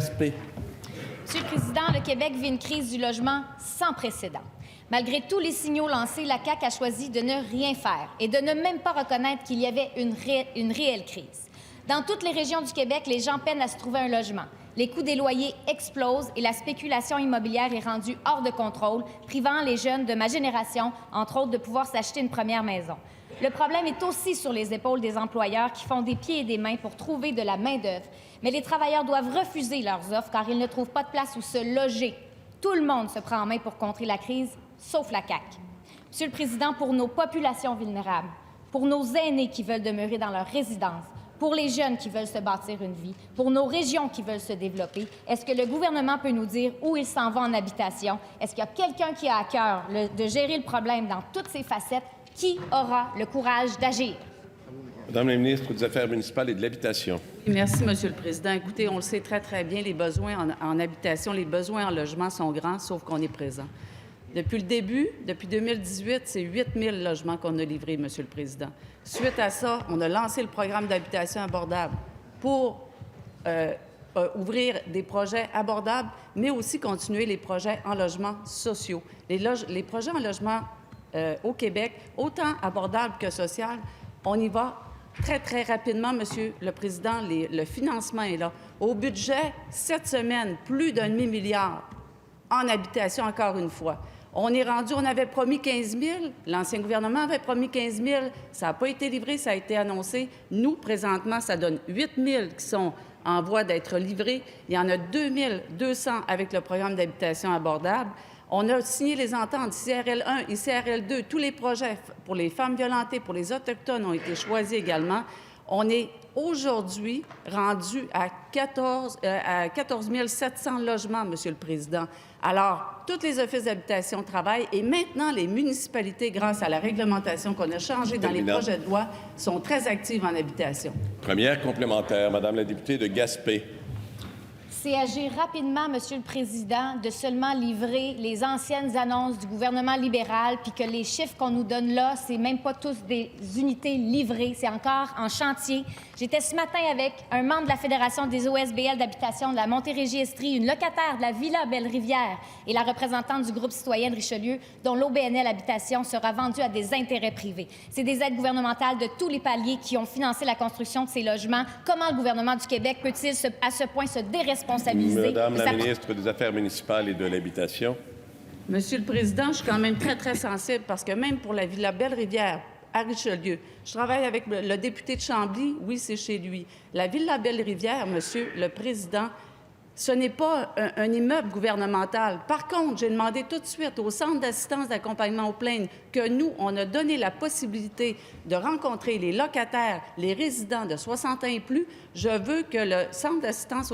Gaspé. Monsieur le Président, le Québec vit une crise du logement sans précédent. Malgré tous les signaux lancés, la CAQ a choisi de ne rien faire et de ne même pas reconnaître qu'il y avait une réelle crise. Dans toutes les régions du Québec, les gens peinent à se trouver un logement. Les coûts des loyers explosent et la spéculation immobilière est rendue hors de contrôle, privant les jeunes de ma génération, entre autres, de pouvoir s'acheter une première maison. Le problème est aussi sur les épaules des employeurs qui font des pieds et des mains pour trouver de la main-d'œuvre. Mais les travailleurs doivent refuser leurs offres car ils ne trouvent pas de place où se loger. Tout le monde se prend en main pour contrer la crise, sauf la CAQ. Monsieur le Président, pour nos populations vulnérables, pour nos aînés qui veulent demeurer dans leur résidence, pour les jeunes qui veulent se bâtir une vie, pour nos régions qui veulent se développer, est-ce que le gouvernement peut nous dire où il s'en va en habitation? Est-ce qu'il y a quelqu'un qui a à cœur de gérer le problème dans toutes ses facettes? Qui aura le courage d'agir? Madame la ministre des Affaires municipales et de l'Habitation. Merci, Monsieur le Président. Écoutez, on le sait très, très bien, les besoins en habitation, les besoins en logement sont grands, sauf qu'on est présent. Depuis le début, depuis 2018, c'est 8 000 logements qu'on a livrés, Monsieur le Président. Suite à ça, on a lancé le programme d'habitation abordable pour ouvrir des projets abordables, mais aussi continuer les projets en logements sociaux. Les projets en logement au Québec, autant abordables que social, on y va très, très rapidement, Monsieur le Président. Le financement est là. Au budget, cette semaine, plus d'un demi-milliard en habitation, encore une fois. On est rendu, on avait promis 15 000, l'ancien gouvernement avait promis 15 000, ça n'a pas été livré, ça a été annoncé. Nous, présentement, ça donne 8 000 qui sont en voie d'être livrés. Il y en a 2 200 avec le programme d'habitation abordable. On a signé les ententes ICRL 1, ICRL 2, tous les projets pour les femmes violentées, pour les Autochtones ont été choisis également. On est aujourd'hui rendu à 14 700 logements, Monsieur le Président. Alors, tous les offices d'habitation travaillent et maintenant, les municipalités, grâce à la réglementation qu'on a changée dans les projets de loi, sont très actives en habitation. Première complémentaire, Madame la députée de Gaspé. C'est agir rapidement, Monsieur le Président, de seulement livrer les anciennes annonces du gouvernement libéral, puis que les chiffres qu'on nous donne là, c'est même pas tous des unités livrées, c'est encore en chantier. J'étais ce matin avec un membre de la Fédération des OSBL d'habitation de la Montérégie-Estrie, une locataire de la Villa Belle-Rivière et la représentante du groupe citoyen de Richelieu, dont l'OBNL Habitation sera vendue à des intérêts privés. C'est des aides gouvernementales de tous les paliers qui ont financé la construction de ces logements. Comment le gouvernement du Québec peut-il à ce point se déresponsabiliser? Madame la ministre des Affaires municipales et de l'Habitation. Monsieur le Président, je suis quand même très, très sensible parce que même pour la Villa Belle-Rivière, à Richelieu, je travaille avec le député de Chambly, oui, c'est chez lui. La Villa Belle-Rivière, Monsieur le Président, ce n'est pas un immeuble gouvernemental. Par contre, j'ai demandé tout de suite au Centre d'assistance d'accompagnement aux plaintes que nous, on a donné la possibilité de rencontrer les locataires, les résidents de 60 ans et plus. Je veux que le Centre d'assistance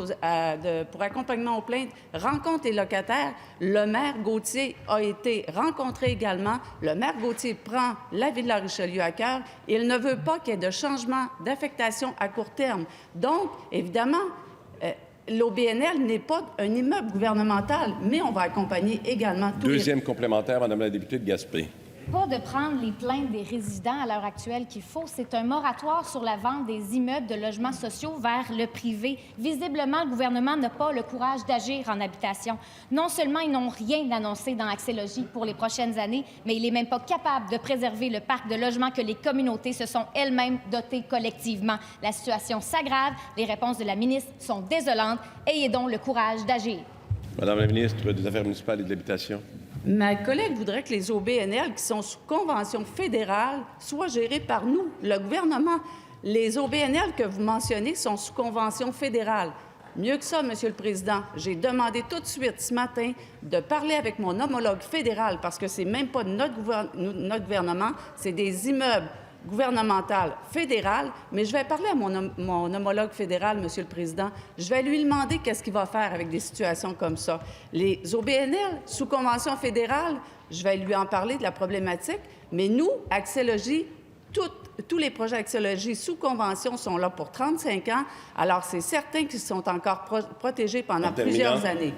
pour accompagnement aux plaintes rencontre les locataires. Le maire Gauthier a été rencontré également. Le maire Gauthier prend la Villa Richelieu à cœur. Il ne veut pas qu'il y ait de changement d'affectation à court terme. Donc, évidemment, l'OBNL n'est pas un immeuble gouvernemental, mais on va accompagner également tous Deuxième complémentaire, Madame la députée de Gaspé. Pas de prendre les plaintes des résidents à l'heure actuelle qu'il faut. C'est un moratoire sur la vente des immeubles de logements sociaux vers le privé. Visiblement, le gouvernement n'a pas le courage d'agir en habitation. Non seulement ils n'ont rien annoncé dans Axélogie pour les prochaines années, mais il n'est même pas capable de préserver le parc de logements que les communautés se sont elles-mêmes dotées collectivement. La situation s'aggrave. Les réponses de la ministre sont désolantes. Ayez donc le courage d'agir. Madame la ministre des Affaires municipales et de l'Habitation. Ma collègue voudrait que les OBNL qui sont sous convention fédérale soient gérés par nous, le gouvernement. Les OBNL que vous mentionnez sont sous convention fédérale. Mieux que ça, Monsieur le Président, j'ai demandé tout de suite ce matin de parler avec mon homologue fédéral parce que c'est même pas notre gouvernement, c'est des immeubles gouvernementale fédérale, mais je vais parler à mon homologue fédéral, Monsieur le Président. Je vais lui demander qu'est-ce qu'il va faire avec des situations comme ça. Les OBNL, sous convention fédérale, je vais lui en parler de la problématique, mais nous, Axélogie, tous les projets Axélogie sous convention sont là pour 35 ans, alors c'est certain qu'ils sont encore protégés pendant plusieurs années.